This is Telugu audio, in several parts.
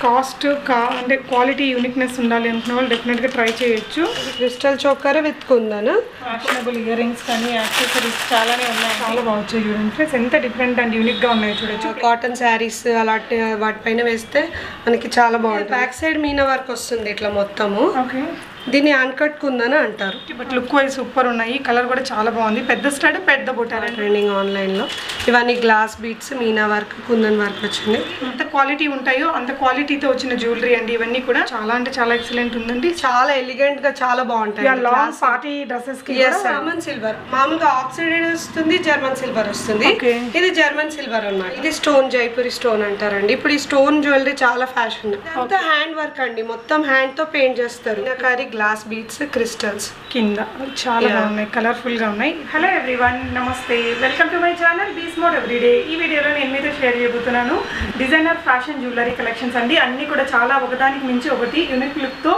కాస్ట్ అంటే క్వాలిటీ యూనిక్నెస్ ఉండాలి అనుకున్న వాళ్ళు డెఫినెట్గా ట్రై చేయొచ్చు. Crystal choker with kundan, fashionable ear rings కానీ యాక్సెసరీస్ చాలానే ఉన్నాయి. చాలా బాగుంటాయి చూడండి ఫ్రెండ్స్, ఎంత డిఫరెంట్ అండ్ యూనిక్గా ఉన్నాయి చూడొచ్చు. కాటన్ శారీస్ అలాంటి వాటిపైన వేస్తే మనకి చాలా బాగుంటుంది. బ్యాక్ సైడ్ మీనా వర్క్ వస్తుంది ఇట్లా మొత్తము. ఓకే, దీన్ని అన్కట్ కుందని అంటారు. బట్ లుక్ వైజ్ సూపర్ ఉన్నాయి. కలర్ కూడా చాలా బాగుంది. పెద్ద స్టడ్ పెద్ద బుట్టారు. ట్రెండింగ్ ఆన్లైన్లో ఇవన్నీ glass beads Meena work kundan work వచ్చింది. ఎంత క్వాలిటీ ఉంటాయో అంత క్వాలిటీతో వచ్చిన జ్యువెలరీ అండి. ఇవన్నీ కూడా చాలా అంటే చాలా ఎక్సలెంట్ ఉందండి. చాలా ఎలిగెంట్ గా చాలా బాగుంటాయి. లాంగ్ పార్టీ డ్రెస్సెస్ కి జర్మన్ సిల్వర్, మామూలుగా ఆక్సిడైడ్ వస్తుంది, జర్మన్ సిల్వర్ వస్తుంది. ఇది జర్మన్ సిల్వర్ అన్నమాట. ఇది స్టోన్, జైపూరి స్టోన్ అంటారండి. ఇప్పుడు ఈ స్టోన్ జ్యువెలరీ చాలా ఫ్యాషన్. అంతా హ్యాండ్ వర్క్ అండి, మొత్తం హ్యాండ్ తో పెయింట్ చేస్తారు. గ్లాస్ బీట్స్, క్రిస్టల్స్ కింద చాలా బాగున్నాయి, కలర్ఫుల్ గా ఉన్నాయి. హలో ఎవ్రీవన్, నమస్తే, welcome to my channel be smart everyday. ఈ వీడియోలో నేను మీతో షేర్ చేయబోతున్నాను డిజైనర్ ఫ్యాషన్ జ్యువెలరీ కలెక్షన్స్ అండి. అన్ని కూడా చాలా ఒకదానికి మించి ఒకటి యూనిక్ లుక్ తో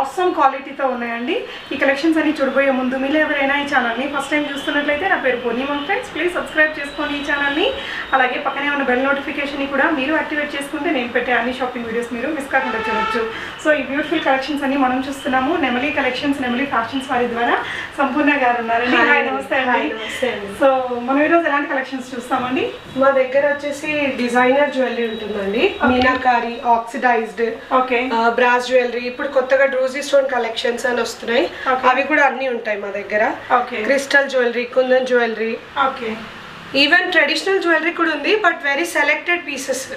అస్సాం క్వాలిటీతో ఉన్నాయండి. ఈ కలెక్షన్స్ అన్ని చూడబోయే ముందు మీరు ఎవరైనా ఈ ఛానల్ని ఫస్ట్ టైం చూస్తున్నట్లయితే నా పేరు పూర్ణిమ ఫ్రెండ్స్, ప్లీజ్ సబ్స్క్రైబ్ చేసుకోండి ఈ ఛానల్ని. అలాగే పక్కనే ఉన్న బెల్ నోటిఫికేషన్ కూడా మీరు యాక్టివేట్ చేసుకుంటే నేను పెట్టే అన్ని షాపింగ్ వీడియోస్ మీరు మిస్ కాకుండా చూడొచ్చు. సో ఈ బ్యూటిఫుల్ కలెక్షన్స్ అన్ని మనం చూస్తున్నాము. నెమలి కలెక్షన్స్, నెమలి ఫ్యాషన్స్ వారి ద్వారా సంపూర్ణ గారు ఉన్నారండి. నమస్తే అండి. సో మనం ఈరోజు ఎలాంటి కలెక్షన్స్ చూస్తామండి? మా దగ్గర వచ్చేసి డిజైనర్ జ్యువెలరీ ఉంటుందండి. Meenakari, oxidised, okay, brass jewellery, ఇప్పుడు కొత్తగా డ్రూజీ స్టోన్ కలెక్షన్స్ అని వస్తున్నాయి. అవి కూడా అన్ని ఉంటాయి మా దగ్గర. Crystal jewellery, kundan jewellery, okay, even traditional jewellery కూడా ఉంది, బట్ వెరీ సెలెక్టెడ్ పీసెస్.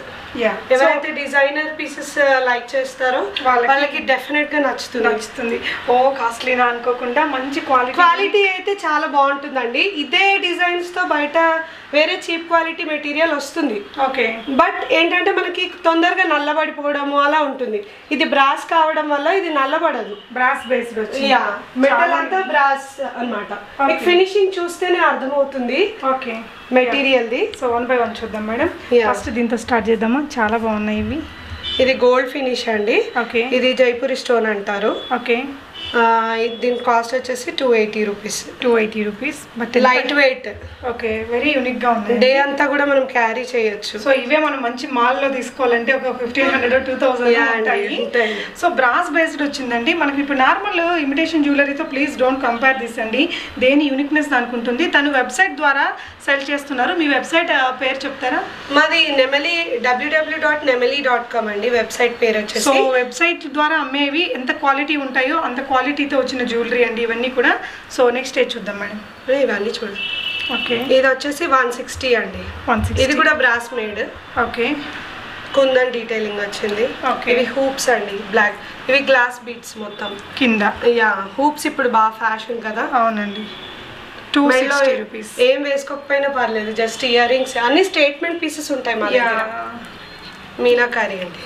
ఎవరైతే డిజైనర్ పీసెస్ లైక్ చేస్తారో వాళ్ళకి డెఫినెట్ గా నచ్చుతుంది. ఓ కాస్ట్లీనా అనుకోకుండా మంచి క్వాలిటీ అయితే చాలా బాగుంటుందండి. ఇదే డిజైన్స్ తో బయట వేరే చీప్ క్వాలిటీ మెటీరియల్ వస్తుంది. ఓకే, బట్ ఏంటంటే మనకి తొందరగా నల్లబడిపోవడము అలా ఉంటుంది. ఇది బ్రాస్ కావడం వల్ల ఇది నల్లబడదు. బ్రాస్ బేస్డ్ వచ్చి మెటల్ అంతా బ్రాస్ అన్నమాట. మీకు ఫినిషింగ్ చూస్తేనే అర్థమవుతుంది. Okay, material the. So 1 by 1 చూద్దాం మేడం. ఫస్ట్ దీంతో స్టార్ట్ చేద్దామా? చాలా బాగున్నాయి ఇవి. ఇది గోల్డ్ ఫినిష్ అండి. ఓకే, ఇది జైపూరి స్టోన్ అంటారు. ఓకే, దీని కాస్ట్ వచ్చేసి 280 rupees. 280 rupees, but light weight. Okay, very unique గా ఉంది. డే అంతా కూడా మనం క్యారీ చేయొచ్చు. సో ఇవే మనం మంచి మాల్ లో తీసుకోవాలంటే ఒక 1500 2000 ఉంటాయి. సో బ్రాస్ బేస్డ్ వచ్చిందండి మనకి. ఇప్పుడు నార్మల్ ఇమిటేషన్ జ్యువెలరీతో ప్లీజ్ డోంట్ కంపేర్ దిస్ అండి. దేని యూనిక్నెస్ అనుకుంటుంది. తను వెబ్సైట్ ద్వారా సెల్ చేస్తున్నారు. మీ వెబ్సైట్ పేరు చెప్తారా? మాది నెమలి, www.nemali.com అండి వెబ్సైట్ పేరు వచ్చేసి. సో వెబ్సైట్ ద్వారా అమ్మేవి ఎంత క్వాలిటీ ఉంటాయో అంత క్వాలిటీతో వచ్చిన జ్యువెలరీ అండి ఇవన్నీ కూడా. సో నెక్స్ట్ డే చూద్దాం మేడం. ఇవన్నీ చూడండి. ఓకే, ఇది వచ్చేసి 160 అండి. 160. ఇది కూడా brass made. Okay, kundan detailing వచ్చింది. ఓకే, ఇవి హూప్స్ అండి, బ్లాక్. ఇవి గ్లాస్ బీట్స్ మొత్తం కింద. హూప్స్ ఇప్పుడు బాగా ఫ్యాషన్ కదా. అవునండి, 260 రూపీస్. ఏం వేసుకోకపోయినా పర్లేదు, జస్ట్ ఇయర్ రింగ్స్. అన్ని స్టేట్మెంట్ పీసెస్ ఉంటాయి మా దగ్గర. మీనాకారి అండి,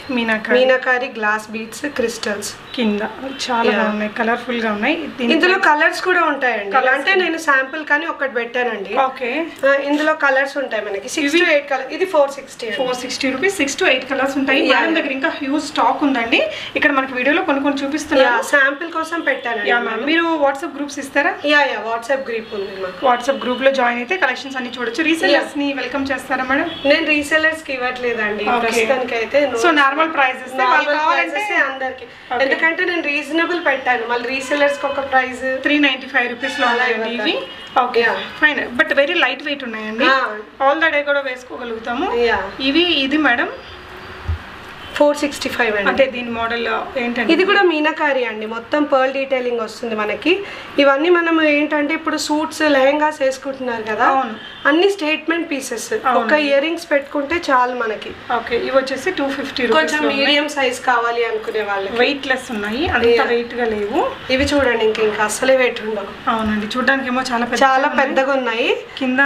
మీనాకారి గ్లాస్ బీట్స్, క్రిస్టల్స్ కింద చాలా బాగున్నాయి, కలర్ఫుల్ గా ఉన్నాయి. ఇందులో కలర్స్ కూడా ఉంటాయండి. అంటే నేను శాంపుల్ కానీ ఒకటి పెట్టానండి. ఓకే, ఇందులో కలర్స్ ఉంటాయి మనకి 6 to 8 కలర్. ఇది 460 రూపీస్. 6 to 8 కలర్స్ ఉంటాయి. మన దగ్గర ఇంకా హ్యూజ్ స్టాక్ ఉందండి. ఇక్కడ మనకి వీడియోలో కొన్ని చూపిస్తున్నా. శాంపుల్ కోసం పెట్టానండి. మీరు వాట్సాప్ గ్రూప్స్ ఇస్తారా? వాట్సాప్ గ్రూప్ ఉంది మాకు. వాట్సాప్ గ్రూప్ లో జాయిన్ అయితే కలెక్షన్స్ అన్ని చూడొచ్చు. రీసెలర్స్ ని వెల్కమ్ చేస్తారా మేడం? నేను రీసెలర్స్ కి ఇవ్వట్లేదండి అయితే. సో నార్మల్ ప్రైజెస్ అందరికి, ఎందుకంటే నేను రీజనబుల్ పెట్టాను. మళ్ళీ రీసెలర్స్ కి ఒక ప్రైస్ 395 రూపీస్ లో ఇవి. Okay, fine, but very light weight ఉన్నాయండి. ఆల్ ద డే కూడా వేసుకోగలుగుతాము ఇవి. ఇది మేడం 465 అండి. అంటే దీని మోడల్ ఏంటంటే ఇది కూడా మీనాకారి అండి. మొత్తం పర్ల్ డీటెయిలింగ్ వస్తుంది మనకి. ఇవన్నీ మనం ఏంటంటే ఇప్పుడు సూట్స్, లెహెంగాస్ వేసుకుంటున్నారు కదా, అన్ని స్టేట్మెంట్ పీసెస్. ఒక ఇయర్ రింగ్స్ పెట్టుకుంటే చాలు మనకి. ఓకే, ఇవి వచ్చేసి 250 రూపీస్. కొంచెం మీడియం సైజ్ కావాలి అనుకునే వాళ్ళకి. వెయిట్ లెస్ ఉన్నాయి, అంత వెయిట్ గా లేవు. ఇవి చూడండి, ఇంకా అసలే వెయిట్ ఉండవు. అవునండి, చూడడానికి ఏమో చాలా పెద్దగా ఉన్నాయి. కింద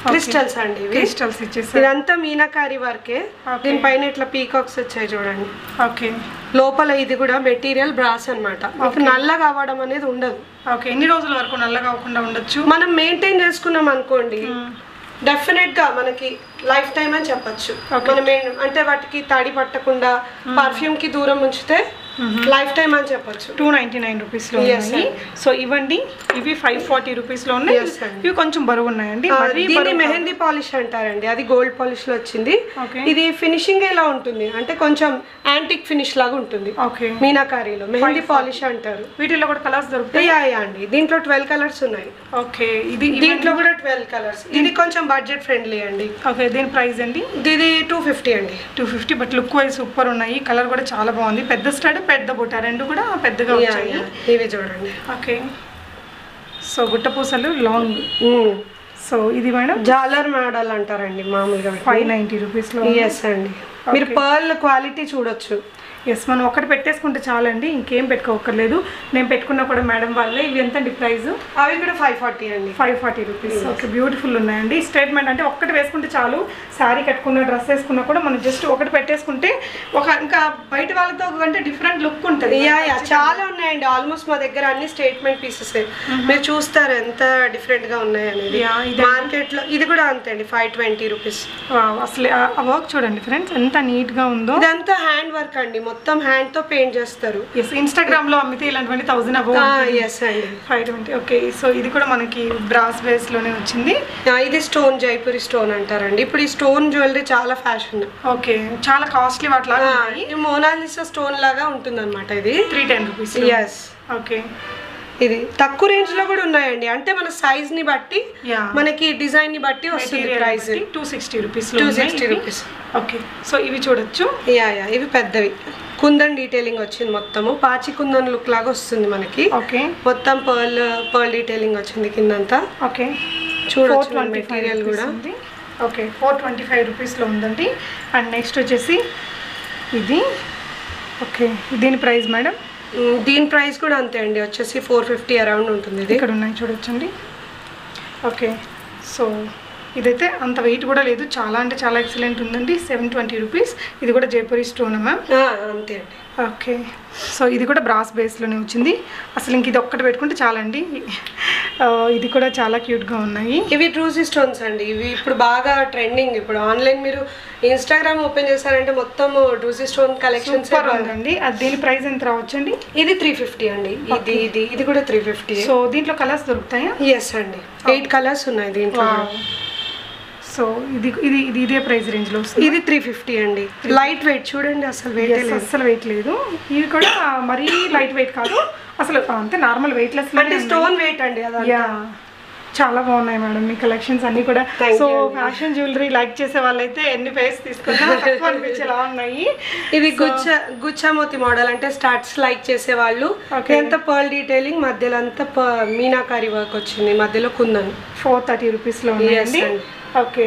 క్రిస్టల్స్ అండి, క్రిస్టల్స్ ఇచ్చేసి. ఇదంతా మీనాకారి వర్కే. దీనిపైన ఇట్లా పీకాక్స్ వచ్చాయి చూడండి. ఓకే, లోపల ఇది కూడా మెటీరియల్ బ్రాస్ అన్నమాట. నల్లగా అవ్వడం అనేది ఉండదు. ఓకే, ఎన్ని రోజుల వరకు నల్లగా అవ్వకుండా ఉండొచ్చు? మనం మెయింటైన్ చేసుకున్నాం అనుకోండి, డెఫినెట్ గా మనకి లైఫ్ టైం అని చెప్పచ్చు. మనం అంటే వాటికి తడి పట్టకుండా పర్ఫ్యూమ్ కి దూరం ఉంచితే లైఫ్ టైం అని చెప్పొచ్చు. 299 రూపీస్లో ఉన్నాయి. సో ఇవ్వండి, ఇవి 540 రూపీస్లో ఉన్నాయి. ఇవి కొంచెం బరువు ఉన్నాయండి. దీన్ని మెహందీ పాలిష్ అంటారండి, అది గోల్డ్ పాలిష్ లో వచ్చింది. ఇది ఫినిషింగ్ ఎలా ఉంటుంది అంటే కొంచెం యాంటిక్ ఫినిష్ లాగా ఉంటుంది. మీనాకారీలో మెహందీ పాలిష్ అంటారు. వీటిలో కూడా కలర్స్ దొరుకుతాయి అండి. దీంట్లో 12 కలర్స్ ఉన్నాయి. ఓకే, దీంట్లో కూడా 12 కలర్స్. ఇది కొంచెం బడ్జెట్ ఫ్రెండ్లీ అండి. ఓకే, దీని ప్రైస్ అండి? ఇది 250 అండి. 250, బట్ లుక్ వైజ్ సూపర్ ఉన్నాయి. కలర్ కూడా చాలా బాగుంది. పెద్ద స్టడ్, పెద్ద బుట్ట రెండు కూడా పెద్దగా వచ్చాయి. ఇవి చూడండి. ఓకే, సో గుట్ట పూసలు లాంగ్. సో ఇది మేడం జాలర్ మోడల్ అంటారండి మామూలుగా. 590 రూపీస్లో. ఎస్ అండి. మీరు పర్ల్ క్వాలిటీ చూడొచ్చు. ఎస్, మనం ఒకటి పెట్టేసుకుంటే చాలండి, ఇంకేం పెట్టుకోకర్లేదు. నేను పెట్టుకున్నా కూడా మేడం వాళ్ళే. ఇవి ఎంతండి ప్రైస్? అవి కూడా 540 అండి. 540 రూపీస్. ఓకే, బ్యూటిఫుల్ ఉన్నాయండి. స్టేట్మెంట్ అంటే ఒక్కటి వేసుకుంటే చాలు. శారీ కట్టుకున్న, డ్రెస్ వేసుకున్నా కూడా మనం జస్ట్ ఒకటి పెట్టేసుకుంటే ఇంకా బయట వాళ్ళతో అంటే డిఫరెంట్ లుక్ ఉంటుంది. చాలా ఉన్నాయండి. ఆల్మోస్ట్ మా దగ్గర అన్ని స్టేట్మెంట్ పీసెస్. మీరు చూస్తారు ఎంత డిఫరెంట్ గా ఉన్నాయి అనేది. మార్కెట్ లో ఇది కూడా అంతే అండి, 520 రూపీస్. అసలు ఆ వర్క్ చూడండి ఫ్రెండ్స్, ఎంత నీట్ గా ఉందో. ఇదంతా హ్యాండ్ వర్క్ అండి, మొత్తం హ్యాండ్ తో పెయింట్ చేస్తారు. ఇన్స్టాగ్రామ్ లో అమ్మితే ఇలాంటివన్నీ 1000 అబౌవ్. ఎస్ అండి, 520. ఓకే, సో ఇది కూడా మనకి బ్రాస్ బేస్ లోనే వచ్చింది. ఇది స్టోన్, జైపూరి స్టోన్ అంటారండి. ఇప్పుడు ఈ స్టోన్ జ్యువెలరీ చాలా ఫ్యాషన్. ఓకే, చాలా కాస్ట్లీ వాటిలాగా. మోనాలిసా స్టోన్ లాగా ఉంటుంది అనమాట. ఇది 310 రూపీస్. ఎస్. ఓకే, ఇది తక్కువ రేంజ్ లో కూడా ఉన్నాయండి. అంటే మన సైజ్ ని బట్టి, మనకి డిజైన్ ని బట్టి వస్తుంది price. 260 rupees. 260 rupees. Okay, so ఇవి చూడొచ్చు. ఇవి పెద్దవి. కుందన్ డీటెయిలింగ్ వచ్చింది మొత్తము. పాచి కుందన్ లుక్ లాగా వస్తుంది మనకి. ఓకే, మొత్తం పర్ల్ డీటెయిలింగ్ వచ్చింది కిందంతా. ఓకే, చూడొచ్చు మెటీరియల్ కూడా. ఓకే, 425 రూపీస్లో ఉందండి. అండ్ నెక్స్ట్ వచ్చేసి ఇది. ఓకే, దీని ప్రైస్ మేడం? దీని ప్రైస్ కూడా అంతే అండి, వచ్చేసి 450 అరౌండ్ ఉంటుంది. ఇది ఇక్కడ ఉన్నాయి చూడొచ్చండి. ఓకే, సో ఇదైతే అంత వెయిట్ కూడా లేదు, చాలా అంటే చాలా ఎక్సలెంట్ ఉందండి. 720 రూపీస్. ఇది కూడా జైపూరి స్టోన్ మ్యామ్. అంతే అండి. ఓకే, సో ఇది కూడా బ్రాస్ బేస్లోనే వచ్చింది. అసలు ఇంక ఇది ఒక్కటి పెట్టుకుంటే చాలండి. ఇది కూడా చాలా క్యూట్గా ఉన్నాయి. ఇవి డ్రూసీ స్టోన్స్ అండి. ఇవి ఇప్పుడు బాగా ట్రెండింగ్. ఇప్పుడు ఆన్లైన్ మీరు ఇన్స్టాగ్రామ్ ఓపెన్ చేశారంటే మొత్తం డ్రూసీ స్టోన్ కలెక్షన్స్ ఉందండి. అది దీని ప్రైస్ ఎంత రావచ్చండి? ఇది 350 అండి. ఇది కూడా 350. సో దీంట్లో కలర్స్ దొరుకుతాయా? ఎస్ అండి, 8 కలర్స్ ఉన్నాయి దీంట్లో. సో ఇదే ప్రైస్ రేంజ్ లో వస్తుంది. ఇది 350 అండి. లైట్ వెయిట్ చూడండి, అసలు వెయిట్ లేదు. ఇవి కూడా మరీ లైట్ వెయిట్ కాదు, అసలు అంతే నార్మల్ వెయిట్లెస్ అంటే స్టోన్ వెయిట్ అండి. చాలా బాగున్నాయి మేడం మీ కలెక్షన్స్ అన్ని కూడా. సో ఫ్యాషన్ జ్యువెలరీ లైక్ చేసే వాళ్ళైతే ఎన్ని పేర్స్ తీసుకున్నా తక్కువ అనిపించేలా ఉన్నాయి. ఇది గుచ్చామోతి మోడల్ అంటే స్టార్ట్స్ లైక్ చేసే వాళ్ళు. ఎంత పర్ల్ డీటెయిలింగ్, మధ్యలో అంతా మీనాకారి వర్క్ వచ్చింది, మధ్యలో కుందన్. 430 రూపీస్లో ఉన్నాయండి. ఓకే,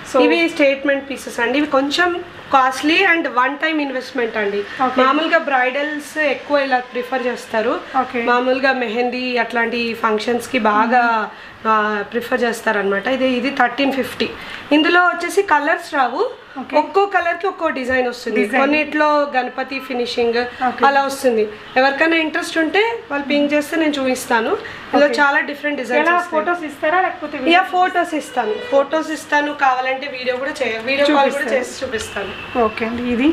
సో ఇవి స్టేట్మెంట్ పీసెస్ అండి. ఇవి కొంచెం costly and one time investment అండి. మామూలుగా బ్రైడల్స్ ఎక్కువ ఇలా ప్రిఫర్ చేస్తారు. మామూలుగా మెహందీ అట్లాంటి ఫంక్షన్స్ కి బాగా ప్రిఫర్ చేస్తారు అనమాట. ఇది 1350. ఇందులో వచ్చేసి కలర్స్ రావు, ఒక్కో కలర్ కి ఒక్కో డిజైన్ వస్తుంది. కొన్నిట్లో గణపతి ఫినిషింగ్ అలా వస్తుంది. ఎవరికైనా ఇంట్రెస్ట్ ఉంటే వాళ్ళు పింక్ చేస్తే నేను చూపిస్తాను. ఇందులో చాలా డిఫరెంట్ డిజైన్స్. ఫోటోస్ ఇస్తారా లేకపోతే? ఫోటోస్ ఇస్తాను, కావాలంటే వీడియో కాల్ కూడా చేసి చూపిస్తాను. ఓకే అండి.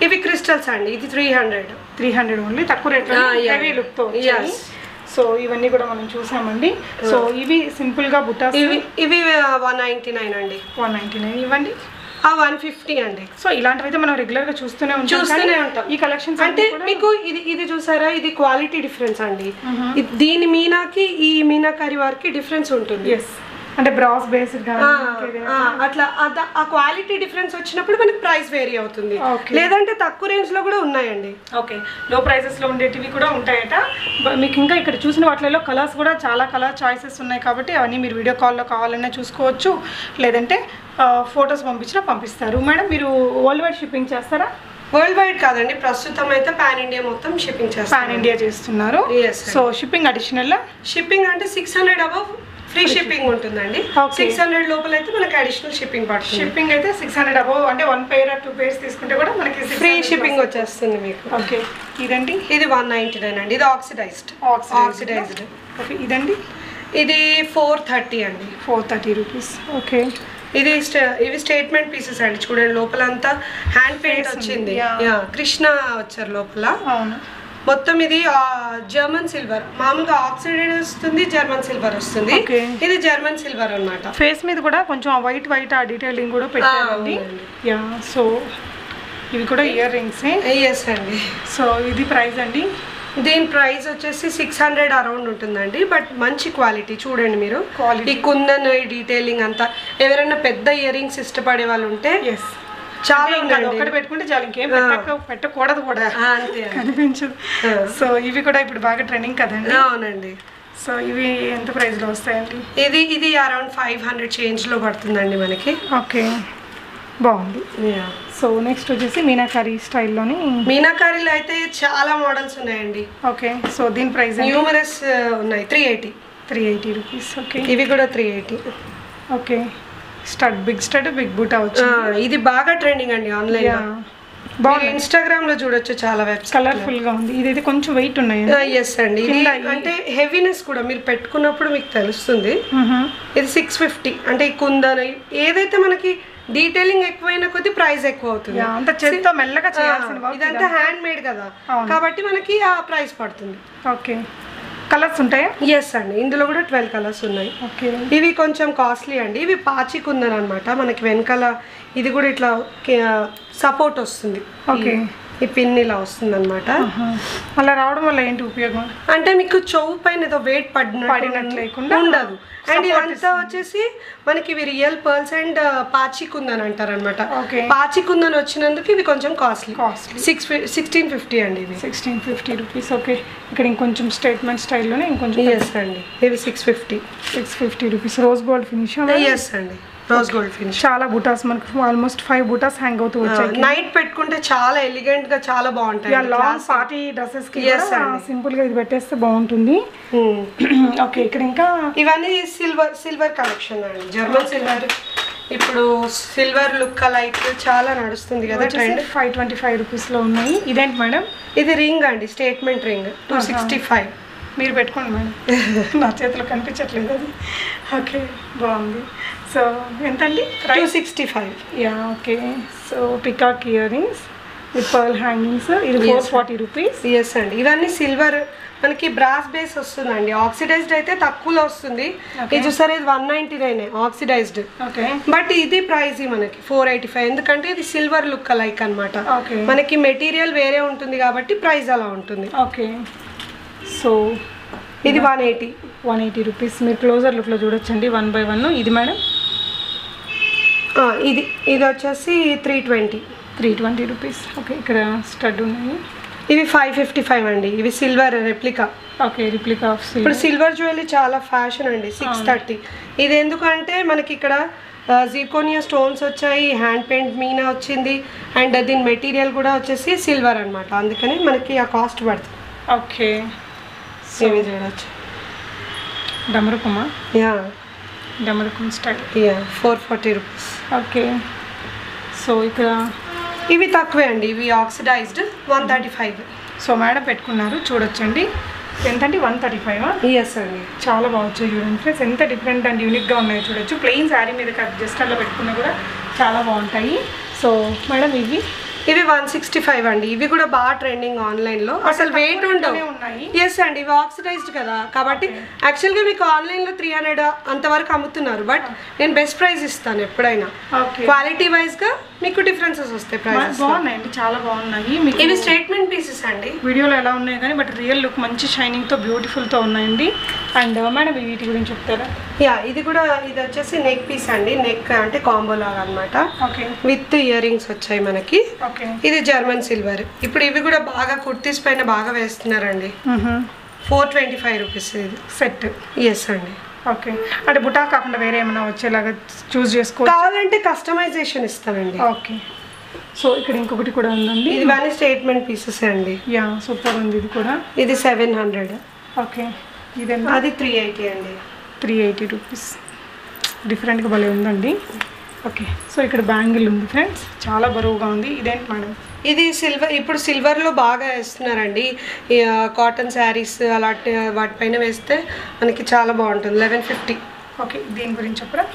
ఇవి క్రిస్టల్స్ అండి. ఇది 300 ఓన్లీ, తక్కువ రేట్లో హెవీ లుక్ తో. సో ఇవన్నీ కూడా మనం చూసామండి. సో ఇవి సింపుల్ గా బుట్టాస్. ఇవి 199 అండి. 199 ఇవ్వండి. 150 అండి. సో ఇలాంటివైతే మనం రెగ్యులర్ గా చూస్తూనే ఉంటాం. ఈ కలెక్షన్స్ అంటే మీకు ఇది చూసారా, ఇది క్వాలిటీ డిఫరెన్స్ అండి. దీని మీనాకి ఈ మీనాకారి వారికి డిఫరెన్స్ ఉంటుంది. అంటే బ్రాస్ బేస్డ్ అట్లా ఆ క్వాలిటీ డిఫరెన్స్ వచ్చినప్పుడు మనకి ప్రైస్ వేరీ అవుతుంది. లేదంటే తక్కువ రేంజ్ లో కూడా ఉన్నాయండి. ఓకే, లో ప్రైసెస్ లో ఉండేటివి కూడా ఉంటాయట. మీకు ఇంకా ఇక్కడ చూసిన వాటిలో కలర్స్ కూడా చాలా కలర్ చాయిసెస్ ఉన్నాయి కాబట్టి అవన్నీ మీరు వీడియో కాల్లో కావాలన్నా చూసుకోవచ్చు, లేదంటే ఫొటోస్ పంపిస్తారు. మేడం మీరు వరల్డ్ వైడ్ షిప్పింగ్ చేస్తారా? వరల్డ్ వైడ్ కాదండి, ప్రస్తుతం అయితే పాన్ ఇండియా మొత్తం షిప్పింగ్ చేస్తారు. పాన్ ఇండియా చేస్తున్నారు. సో షిప్పింగ్ అడిషనల్ షిప్పింగ్ అంటే 600 అబవ్ ఫ్రీ షిప్పింగ్ ఉంటుందండి. 600 లోపల అయితే మనకి అడిషనల్ షిప్పింగ్ పడుతుంది. షిప్పింగ్ అయితే 600 అబవ్ అంటే 1 పెయిర్ 2 పెయిర్స్ తీసుకుంటే కూడా మనకి ఫ్రీ షిప్పింగ్ వచ్చేస్తుంది మీకు. ఓకే, ఇదండి. ఇది 199 అండి. ఇది ఆక్సిడైజ్డ్. ఓకే, ఇదండి. ఇది 430 అండి. 430 రూపీస్. ఓకే, ఇది ఇవి స్టేట్మెంట్ పీసెస్ అండి. చూడండి లోపలంతా హ్యాండ్ పెయింట్ వచ్చింది. కృష్ణ వచ్చారు లోపల. మొత్తం ఇది జర్మన్ సిల్వర్. మామూలుగా ఆక్సిడైజ్ వస్తుంది, జర్మన్ సిల్వర్ వస్తుంది. ఇది జర్మన్ సిల్వర్ అన్నమాట. ఫేస్ మీద కూడా కొంచెం వైట్ ఆ డీటెయిలింగ్ కూడా పెట్టారండి. యా, సో ఇవి కూడా ఇయర్ రింగ్స్. ఎస్ అండి. సో ఇది ప్రైస్ అండి. దీని ప్రైస్ వచ్చేసి 600 అరౌండ్ ఉంటుందండి. బట్ మంచి క్వాలిటీ చూడండి మీరు. ఈ కుందన్ ఈ డీటెయిలింగ్ అంతా ఎవరైనా పెద్ద ఇయర్ రింగ్స్ ఇష్టపడే వాళ్ళు ఉంటే చాలా ఒకటి పెట్టుకుంటే చాలా, ఇంకేం పెట్టకూడదు కూడా, అంతే కనిపించదు. సో ఇవి కూడా ఇప్పుడు బాగా ట్రెండింగ్ కదండి. అవునండి. సో ఇవి ఎంత ప్రైస్ లో వస్తాయండి? ఇది అరౌండ్ 500 చేంజ్ లో పడుతుందండి మనకి. ఓకే, బాగుంది. సో నెక్స్ట్ వచ్చేసి మీనాకారి స్టైల్లోని. మీనాకారిలో అయితే చాలా మోడల్స్ ఉన్నాయండి. ఓకే, సో దీని ప్రైస్ న్యూమరస్ ఉన్నాయి. 380 రూపీస్. ఓకే, ఇవి కూడా 380. ఓకే, బిగ్ బూటా వచ్చి ఇది బాగా ట్రెండింగ్ అండి ఆన్లైన్. బాగా ఇన్స్టాగ్రామ్ లో చూడొచ్చు, చాలా వెబ్సైట్స్. కలర్ఫుల్ గా ఉంది. ఇదైతే కొంచెం వెయిట్ ఉన్నాయి. ఎస్ అండి. ఇది అంటే హెవీనెస్ కూడా మీరు పెట్టుకున్నప్పుడు మీకు తెలుస్తుంది. ఇది 650. అంటే ఈ కుందన్ ఏదైతే మనకి డీటెయిలింగ్ ఎక్కువైన కొద్ది ప్రైస్ ఎక్కువ అవుతుంది. అంత చేత్తో మెల్లగా చేయాల్సిన, ఇదంతా హ్యాండ్ మేడ్ కదా కాబట్టి మనకి ఆ ప్రైస్ పడుతుంది. ఓకే, కలర్స్ ఉంటాయా? ఎస్ అండి, ఇందులో కూడా 12 కలర్స్ ఉన్నాయి. ఓకే, ఇవి కొంచెం కాస్ట్లీ అండి. ఇవి పాచి కుందన్ అనమాట. మనకి వెనకాల ఇది కూడా ఇట్లా సపోర్ట్ వస్తుంది. ఓకే, ఈ పిన్ ఇలా వస్తుంది అనమాట. అలా రావడం వల్ల ఏంటి ఉపయోగం అంటే మీకు చెవు పైన ఏదో వెయిట్ పడినట్టు లేకుండా ఉండదు. అండ్ ఇదంతా వచ్చేసి మనకి ఇవి రియల్ పర్ల్స్ అండ్ పాచి కుందన్ అంటారు అనమాట. పాచి కుందన్ వచ్చినందుకు ఇవి కొంచెం కాస్ట్లీ. 1650 అండి. ఇవి 1650 రూపీస్. ఓకే, ఇక్కడ ఇంకొంచెం స్టేట్మెంట్ స్టైల్లోనే ఇంకొంచెం. ఎస్ అండి, ఇవి 650 rupees. Rose gold finish. Yes అండి, రోజ్ గోల్డ్ ఫినిష్. చాలా బూటాస్ మనకు ఆల్మోస్ట్ 5 బూటాస్ హ్యాంగ్ అవుతూ వచ్చాయి. నైట్ పెట్టుకుంటే చాలా ఎలిగెంట్ గా చాలా బాగుంటాయి. లాంగ్ పార్టీ డ్రెస్సెస్ కి సింపుల్ గా ఇది పెట్టేస్తే బాగుంటుంది. ఓకే, ఇక్కడ ఇంకా ఇవన్నీ సిల్వర్ కలెక్షన్ అండి. జర్మన్ సిల్వర్ ఇప్పుడు సిల్వర్ లుక్ లైక్ చాలా నడుస్తుంది కదా ట్రెండ్. 525 రూపీస్ లో ఉన్నాయి. ఇదేంటి మేడం? ఇది రింగ్ అండి, స్టేట్మెంట్ రింగ్. 265. మీరు పెట్టుకోండి మేడం, నా చేతిలో కనిపించట్లేదు అది. ఓకే, బాగుంది. సో ఎంతండి? 265. Yeah, okay. So peacock ear rings with pearl hangings. ఇది 440 రూపీస్. ఎస్ అండి, ఇవన్నీ సిల్వర్ మనకి బ్రాస్ బేస్ వస్తుందండి. ఆక్సిడైజ్డ్ అయితే తక్కువలో వస్తుంది. ఇది చూసారు, ఇది 199 ఆక్సిడైజ్డ్. ఓకే, బట్ ఇది ప్రైస్ మనకి 485. ఎందుకంటే ఇది సిల్వర్ లుక్ లైక్ అనమాట. మనకి మెటీరియల్ వేరే ఉంటుంది కాబట్టి ప్రైస్ అలా ఉంటుంది. ఓకే, సో ఇది 180 రూపీస్. మీరు క్లోజర్ లుక్లో చూడొచ్చండి 1 by 1. ఇది మేడం ఇది వచ్చేసి 320 రూపీస్. ఓకే, ఇక్కడ స్టడ్ ఉన్నాయి. ఇవి 555 అండి. ఇవి silver replica. Okay, replica of silver. ఇప్పుడు సిల్వర్ జ్యువెలరీ చాలా ఫ్యాషన్ అండి. 630. ఇది ఎందుకంటే మనకి ఇక్కడ జీర్కోనియా స్టోన్స్ వచ్చాయి, హ్యాండ్ పెయింట్ మీనా వచ్చింది, అండ్ దీని మెటీరియల్ కూడా వచ్చేసి సిల్వర్ అనమాట. అందుకని మనకి ఆ కాస్ట్ పడుతుంది. ఓకే, ఇవి చూడొచ్చు. డమరుకమా? యా, డమరుకం style. Yeah, 440 rupees. Okay, so ఇక్కడ ఇవి తక్కువే అండి. ఇవి ఆక్సిడైజ్డ్ 135. సో మేడం పెట్టుకున్నారు చూడొచ్చండి. ఎంతండి? 135. ఎస్ అండి, చాలా బాగుంది. చూడండి ఫ్రెండ్స్, ఎంత డిఫరెంట్ అండ్ యూనిక్గా ఉన్నాయో చూడొచ్చు. ప్లెయిన్ శారీ మీద జస్ట్ అలా పెట్టుకున్నా కూడా చాలా బాగుంటాయి. సో మేడం ఇవి 165 అండి. ఇవి కూడా బాగా ట్రెండింగ్ ఆన్లైన్ లో. అసలు వెయిట్ ఉండవు. ఎస్ అండి, ఇవి ఆక్సిడైజ్డ్ కదా కాబట్టి యాక్చువల్గా మీకు ఆన్లైన్ లో 300 అంతవరకు అమ్ముతున్నారు. బట్ నేను బెస్ట్ ప్రైస్ ఇస్తాను ఎప్పుడైనా. క్వాలిటీ వైజ్ గా మీకు డిఫరెన్సెస్ వస్తాయి. ప్రైసెస్ బాగున్నాయండి, చాలా బాగున్నాయి. ఇవి స్టేట్మెంట్ పీసెస్ అండి. వీడియోలో ఎలా ఉన్నాయి కానీ బట్ రియల్ లుక్ మంచి షైనింగ్ తో బ్యూటిఫుల్ తో ఉన్నాయండి. అండ్ మేడం వీటి గురించి చెప్తారా? యా, ఇది వచ్చేసి నెక్ పీస్ అండి. నెక్ అంటే కాంబో లాగా అనమాట. ఓకే, విత్ ఇయర్ రింగ్స్ వచ్చాయి మనకి. ఇది జర్మన్ సిల్వర్. ఇప్పుడు ఇవి కూడా బాగా కుర్తీస్ పైన బాగా వేస్తున్నారండి. 425 రూపీస్ ఇది సెట్. ఎస్ అండి. ఓకే, అంటే బుటా కాకుండా వేరే ఏమైనా వచ్చేలాగా చూస్ చేసుకో కావాలంటే కస్టమైజేషన్ ఇస్తానండి. ఓకే, సో ఇక్కడ ఇంకొకటి కూడా ఉందండి. ఇది వాని స్టేట్మెంట్ పీసెస్ అండి. యా, సూపర్ ఉంది. ఇది కూడా 700. ఓకే, ఇదే అది 380 అండి. 380 రూపీస్. డిఫరెంట్గా భలే ఉందండి. ఓకే, సో ఇక్కడ బ్యాంగిల్ ఉంది ఫ్రెండ్స్, చాలా బరువుగా ఉంది. ఇదేంటి మేడం? ఇది సిల్వర్. ఇప్పుడు సిల్వర్లో బాగా వేస్తున్నారండి. కాటన్ శారీస్ అలాంటి వాటిపైన వేస్తే మనకి చాలా బాగుంటుంది. 1150. ఓకే, దీని గురించి చెప్పరా?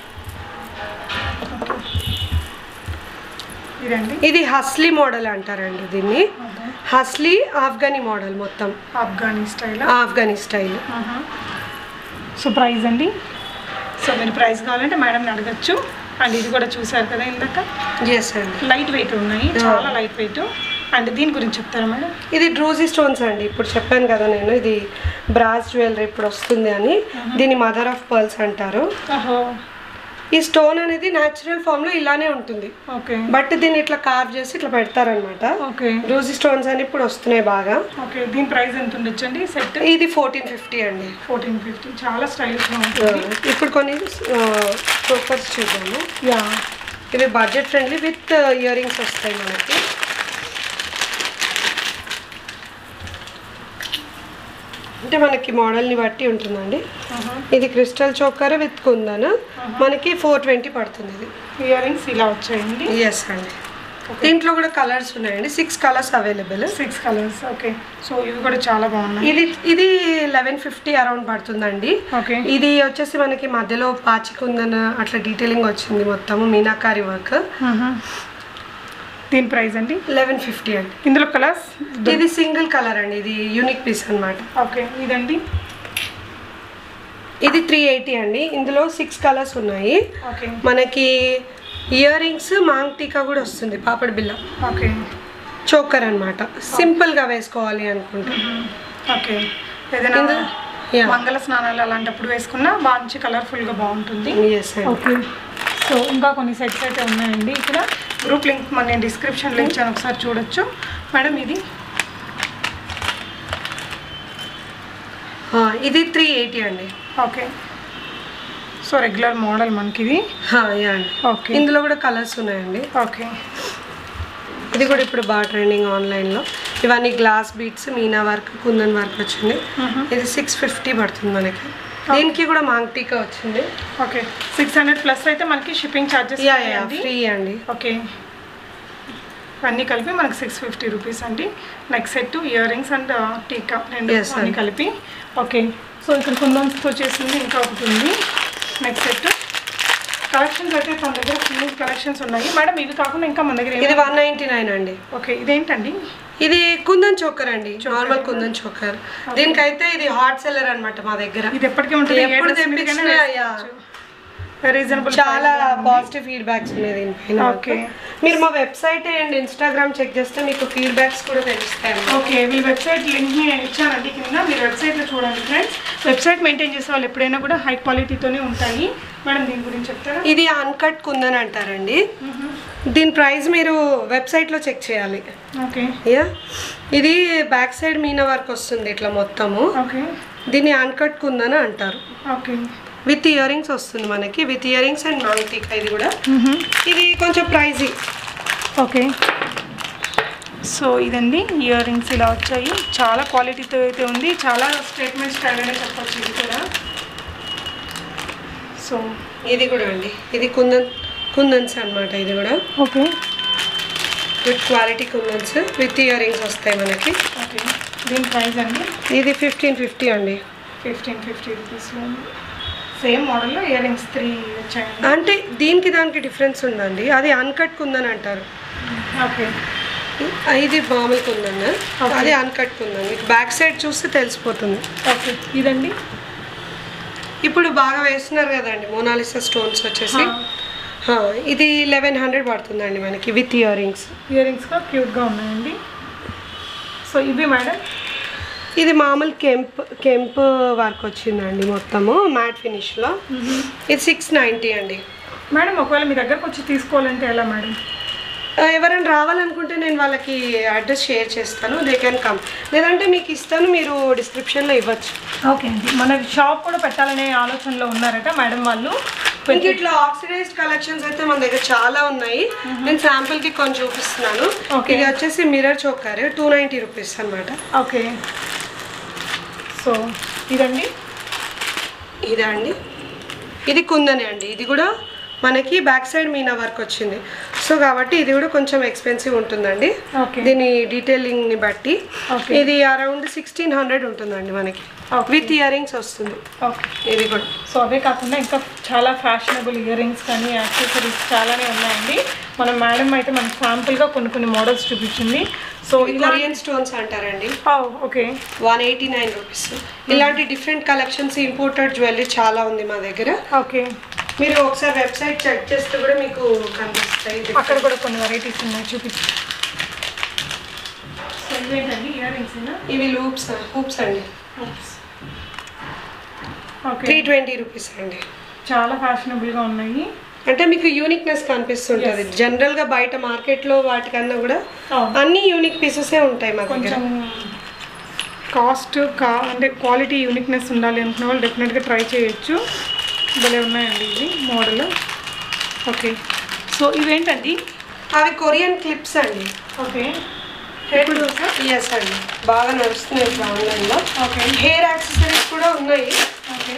ఇదండి ఇది హస్లీ మోడల్ అంటారండి దీన్ని. హస్లీ ఆఫ్ఘనీ మోడల్, మొత్తం ఆఫ్ఘనీ స్టైల్. సో ప్రైస్ అండి, సో మీరు ప్రైస్ కావాలంటే మేడంని అడగచ్చు. అండ్ ఇది కూడా చూసారు కదా ఇందాక, ఎస్ అండి, లైట్ వెయిట్ ఉన్నాయి, చాలా లైట్ వెయిట్. అండ్ దీని గురించి చెప్తారా మేడం? ఇది డ్రూజీ స్టోన్స్ అండి. ఇప్పుడు చెప్పాను కదా నేను, ఇది బ్రాస్ జ్యువెలరీ ఇప్పుడు వస్తుంది అని. దీన్ని మదర్ ఆఫ్ పర్ల్స్ అంటారు. ఈ స్టోన్ అనేది న్యాచురల్ ఫామ్ లో ఇలానే ఉంటుంది, బట్ దీన్ని ఇట్లా కార్వ్ చేసి ఇట్లా పెడతారనమాట. డ్రూజీ స్టోన్స్ అని ఇప్పుడు వస్తున్నాయి బాగా. దీని ప్రైస్ ఎంత ఉండొచ్చండి సెట్? ఇది 1450 అండి. 1450, చాలా స్టైలిష్ గా ఉంటుంది. ఇప్పుడు కొన్ని చోకర్స్ చూద్దాము. ఇవి budget friendly with ear rings వస్తాయి మనకి. అంటే మనకి మోడల్ని బట్టి ఉంటుందండి. ఇది క్రిస్టల్ చోకర్ విత్ కుందన్, మనకి 420 పడుతుంది. ఇది ఇయర్ రింగ్స్ ఇలా వచ్చాయండి. ఎస్ అండి. దీంట్లో కూడా కలర్స్ ఉన్నాయండి, 6 colours available. 6 colours. Okay, so ఇవి కూడా చాలా బాగున్నాయి. ఇది 1150 అరౌండ్ పడుతుందండి. ఇది వచ్చేసి మనకి మధ్యలో పాచి కుందన్ అట్లా డీటెయిలింగ్ వచ్చింది, మొత్తము మీనాకారి వర్క్. దీని ప్రైస్ అండి 1150 అండి. ఇందులో కలర్స్, ఇది సింగిల్ కలర్ అండి, ఇది యూనిక్ పీస్ అన్నమాట. ఓకే, ఇదండి ఇది 380 అండి. ఇందులో 6 కలర్స్ ఉన్నాయి. మనకి ఇయర్ రింగ్స్ మాంగ్ టీకా కూడా వస్తుంది, పాపడ్ బిల్ల. ఓకే, చోకర్ అన్నమాట, సింపుల్ గా వేసుకోవాలి అనుకుంటా. ఓకే, ఏదైనా మంగళ స్నానాలు అలాంటప్పుడు వేసుకున్నా మంచి కలర్ఫుల్ గా బాగుంటుంది. ఓకే, సో ఇంకా కొన్ని సెట్స్ అయితే ఉన్నాయండి. ఇక్కడ గ్రూప్ లింక్ నేను డిస్క్రిప్షన్లో ఇచ్చాను, ఒకసారి చూడొచ్చు మేడం. ఇది 380 అండి. ఓకే, సో రెగ్యులర్ మోడల్ మనకి ఇది. ఓకే, ఇందులో కూడా కలర్స్ ఉన్నాయండి. ఓకే, ఇది కూడా ఇప్పుడు బాగా ట్రెండింగ్ ఆన్లైన్లో. ఇవన్నీ glass beads, Meena work, kundan work వచ్చింది. ఇది 650 పడుతుంది మనకి. దీనికి కూడా మాంగ్ టీకా వచ్చింది. ఓకే, 600 ప్లస్ అయితే మనకి షిప్పింగ్ ఛార్జెస్ ఫ్రీ అండి. ఓకే, అన్నీ కలిపి మనకి 650 రూపీస్ అండి. Next set ear rings and టీకా రెండు అన్నీ కలిపి. ఓకే, సో ఇక్కడ కుందన్స్తో చేసింది ఇంకా ఒకటి ఉంది. నెక్స్ట్ సెట్ కలెక్షన్స్ అయితే మన దగ్గర ఫుల్ కలెక్షన్స్ ఉన్నాయి మేడం. ఇవి కాకుండా ఇంకా మన దగ్గర ఇది 199 అండి. ఓకే, ఇదేంటండి? ఇది కుందన్ చోకర్ అండి, నార్మల్ కుందన్ చోకర్. దీనికైతే ఇది హాట్ సెల్లర్ అన్నమాట మా దగ్గర. ఇది ఎప్పటికీ ఉంటుంది, ఎప్పుడు తెప్పించినా రీజనబుల్. చాలా పాజిటివ్ ఫీడ్బ్యాక్స్ ఉన్నాయి దీనిపైన. ఓకే, మీరు మా వెబ్సైట్ అండ్ ఇన్స్టాగ్రామ్ చెక్ చేస్తే మీకు ఫీడ్బ్యాక్స్ కూడా తెలుస్తాయి. ఓకే, మీ వెబ్సైట్ లింక్ నేను ఇచ్చానండి కింద, మీరు వెబ్సైట్లో చూడండి ఫ్రెండ్స్. వెబ్సైట్ మెయింటైన్ చేసే వాళ్ళు ఎప్పుడైనా కూడా హై క్వాలిటీతోనే ఉంటాయి. మేడం దీని గురించి చెప్తారా? ఇది అన్కట్ కుందన్ అంటారండి. దీని ప్రైస్ మీరు వెబ్సైట్లో చెక్ చేయాలి. ఓకే, ఇది బ్యాక్ సైడ్ మీనా వర్క్ వస్తుంది ఇట్లా మొత్తము. ఓకే, దీన్ని అన్కట్ కుందన్ అంటారు. ఓకే, విత్ ఇయర్ రింగ్స్ వస్తుంది మనకి, with earrings and maang tikka. ఇది కూడా ఇది కొంచెం ప్రైజీ. ఓకే, సో ఇదండి ఇయర్ రింగ్స్ ఇలా వచ్చాయి, చాలా క్వాలిటీతో అయితే ఉంది, చాలా స్టేట్మెంట్ స్టైల్ అనే చెప్పొచ్చు ఇది కూడా. సో ఇది కూడా అండి, ఇది కుందన్స్ అనమాట. ఇది కూడా okay, with quality kundans with ear rings వస్తాయి మనకి. ఓకే, దీని ప్రైస్ అండి ఇది 1550 అండి. 1550 రూపీస్లో సేమ్ మోడల్లో ఇయర్ రింగ్స్ 3 వచ్చాయి. అంటే దీనికి దానికి డిఫరెన్స్ ఉందండి. అది అన్కట్ కుందన్ అంటారు. ఓకే, ఇది మామూలు కుందన్, అది అన్కట్ కుందన్. బ్యాక్ సైడ్ చూస్తే తెలిసిపోతుంది. ఓకే, ఇదండి ఇప్పుడు బాగా వేస్తున్నారు కదండి మోనాలిసా స్టోన్స్ వచ్చేసి. ఇది 1100 పడుతుందండి మనకి విత్ ఇయర్ రింగ్స్. ఇయర్ రింగ్స్గా క్యూట్గా ఉన్నాయండి. సో ఇవి మేడం, ఇది మామూలు కెంప్ వర్క్ వచ్చిందండి మొత్తము మ్యాట్ ఫినిష్లో. ఇది 690 అండి. మేడం ఒకవేళ మీ దగ్గరకు వచ్చి తీసుకోవాలంటే ఎలా మేడం? ఎవరైనా రావాలనుకుంటే నేను వాళ్ళకి అడ్రస్ షేర్ చేస్తాను, దే కెన్ కమ్. లేదంటే మీకు ఇస్తాను, మీరు డిస్క్రిప్షన్లో ఇవ్వచ్చు. ఓకే అండి, మన షాప్ కూడా పెట్టాలనే ఆలోచనలో ఉన్నారట మేడం వాళ్ళు. ఇంక ఇట్లా ఆక్సిడైజ్డ్ కలెక్షన్స్ అయితే మన దగ్గర చాలా ఉన్నాయి. నేను శాంపుల్కి కొన్ని చూపిస్తున్నాను. ఇది వచ్చేసి మిర్రర్ చోకర్ 290 రూపీస్ అనమాట. ఓకే, సో ఇదండి, ఇదా అండి, ఇది కుందనే అండి. ఇది కూడా మనకి బ్యాక్ సైడ్ మీనా వర్క్ వచ్చింది. సో కాబట్టి ఇది కూడా కొంచెం ఎక్స్పెన్సివ్ ఉంటుందండి దీని డీటెయిలింగ్ని బట్టి. ఇది అరౌండ్ 1600 ఉంటుందండి మనకి, విత్ ఇయర్ రింగ్స్ వస్తుంది. ఓకే, ఇది కూడా. సో అవే కాకుండా ఇంకా చాలా ఫ్యాషనబుల్ ఇయర్ రింగ్స్ కానీ యాక్సెసరీస్ చాలానే ఉన్నాయండి. మన మేడం అయితే మనకి శాంపుల్గా కొన్ని మోడల్స్ చూపించింది. సో కొరియన్ స్టోన్స్ అంటారండి. Okay, 189 rupees. ఇలాంటి డిఫరెంట్ కలెక్షన్స్ ఇంపోర్టెడ్ జ్యువెలరీ చాలా ఉంది మా దగ్గర. ఓకే, మీరు ఒకసారి వెబ్సైట్ చెక్ చేస్తే కూడా మీకు కనిపిస్తాయి. అక్కడ కూడా కొన్ని వెరైటీస్ ఉన్నాయి, చూపిస్తాయి. సో ఇవేంటండి, ఇయర్ రింగ్స్? ఇవి హూప్స్ అండి. ఓకే, 320 రూపీస్ అండి. చాలా ఫ్యాషనబుల్గా ఉన్నాయి. అంటే మీకు యూనిక్నెస్ కనిపిస్తుంటుంది. జనరల్గా బయట మార్కెట్లో వాటికన్నా కూడా అన్ని యూనిక్ పీసెసే ఉంటాయి మా దగ్గర. కాస్ట్ అంటే క్వాలిటీ యూనిక్నెస్ ఉండాలి అనుకున్న వాళ్ళు డెఫినెట్గా ట్రై చేయొచ్చు. భలే ఉన్నాయండి ఇది మోడల్. ఓకే, సో ఇవేంటండి? అవి కొరియన్ క్లిప్స్ అండి. ఓకే, ఎస్ అండి, బాగా నడుస్తున్నాయి ఇప్పుడు ఆన్లైన్లో. ఓకే, హెయిర్ యాక్సెసరీస్ కూడా ఉన్నాయి. ఓకే,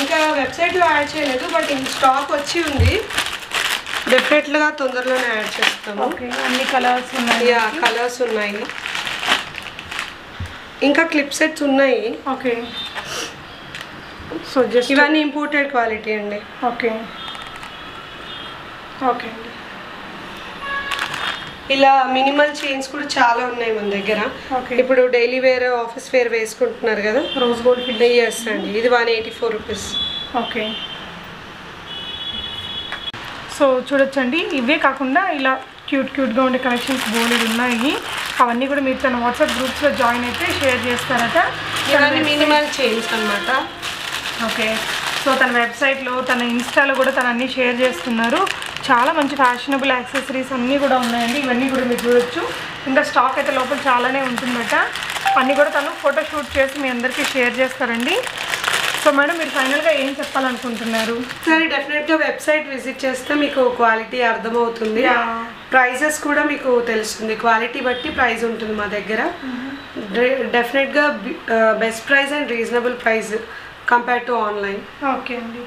ఇంకా వెబ్సైట్లో యాడ్ చేయలేదు, బట్ ఇంక స్టాక్ వచ్చి ఉంది. డెఫినెట్గా తొందరలోనే యాడ్ చేస్తాము. ఓకే, అన్ని కలర్స్ ఉన్నాయి. కలర్స్ ఉన్నాయి, ఇంకా క్లిప్ సెట్స్ ఉన్నాయి. ఓకే, సో జస్ట్ ఇవన్నీ ఇంపోర్టెడ్ క్వాలిటీ అండి. ఓకే, ఓకే అండి. ఇలా మినిమల్ చైన్స్ కూడా చాలా ఉన్నాయి మన దగ్గర. ఇప్పుడు డైలీ వేర్, ఆఫీస్ వేర్ వేసుకుంటున్నారు కదా, రోజ్ గోల్డ్. ఎస్ అండి, ఇది 184 రూపీస్. ఓకే, సో చూడొచ్చండి. ఇవే కాకుండా ఇలా క్యూట్గా ఉండే కలెక్షన్స్ బోలెడు ఉన్నాయి. అవన్నీ కూడా మీరు తన వాట్సాప్ గ్రూప్స్లో జాయిన్ అయితే షేర్ చేస్తారట. ఇవన్నీ మినిమల్ చైన్స్ అన్నమాట. ఓకే, సో తన వెబ్సైట్లో, తన ఇన్స్టాలో కూడా తను అన్నీ షేర్ చేస్తున్నారు. చాలా మంచి ఫ్యాషనబుల్ యాక్సెసరీస్ అన్నీ కూడా ఉన్నాయండి. ఇవన్నీ కూడా మీరు చూడొచ్చు. ఇంకా స్టాక్ అయితే లోపల చాలానే ఉంటుందట. అన్నీ కూడా తను ఫోటో షూట్ చేసి మీ అందరికీ షేర్ చేస్తారండి. సో మేడం, మీరు ఫైనల్గా ఏం చెప్పాలనుకుంటున్నారు? సరే, డెఫినెట్గా వెబ్సైట్ విజిట్ చేస్తే మీకు క్వాలిటీ అర్థమవుతుంది. ప్రైజెస్ కూడా మీకు తెలుస్తుంది. క్వాలిటీ బట్టి ప్రైస్ ఉంటుంది మా దగ్గర. డెఫినెట్గా best price and reasonable price compare to online. Okay అండి.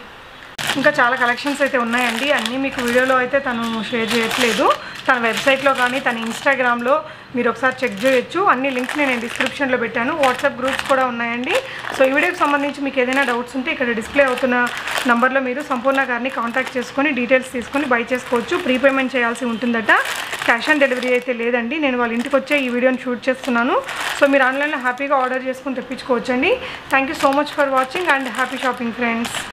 ఇంకా చాలా కలెక్షన్స్ అయితే ఉన్నాయండి. అన్నీ మీకు వీడియోలో అయితే తను షేర్ చేయట్లేదు. తన వెబ్సైట్లో కానీ తన ఇన్స్టాగ్రామ్లో మీరు ఒకసారి చెక్ చేయొచ్చు. అన్ని లింక్స్ నేను డిస్క్రిప్షన్లో పెట్టాను. వాట్సాప్ గ్రూప్స్ కూడా ఉన్నాయండి. సో ఈ వీడియోకి సంబంధించి మీకు ఏదైనా డౌట్స్ ఉంటే ఇక్కడ డిస్ప్లే అవుతున్న నంబర్లో మీరు సంపూర్ణ గారిని కాంటాక్ట్ చేసుకొని డీటెయిల్స్ తీసుకొని బై చేసుకోవచ్చు. ప్రీపేమెంట్ చేయాల్సి ఉంటుందట. క్యాష్ ఆన్ డెలివరీ అయితే లేదండి. నేను వాళ్ళ ఇంటికి వచ్చే ఈ వీడియోని షూట్ చేస్తున్నాను. సో మీరు ఆన్లైన్లో హ్యాపీగా ఆర్డర్ చేసుకొని తెప్పించుకోవచ్చండి. Thank you so much for watching and happy shopping friends.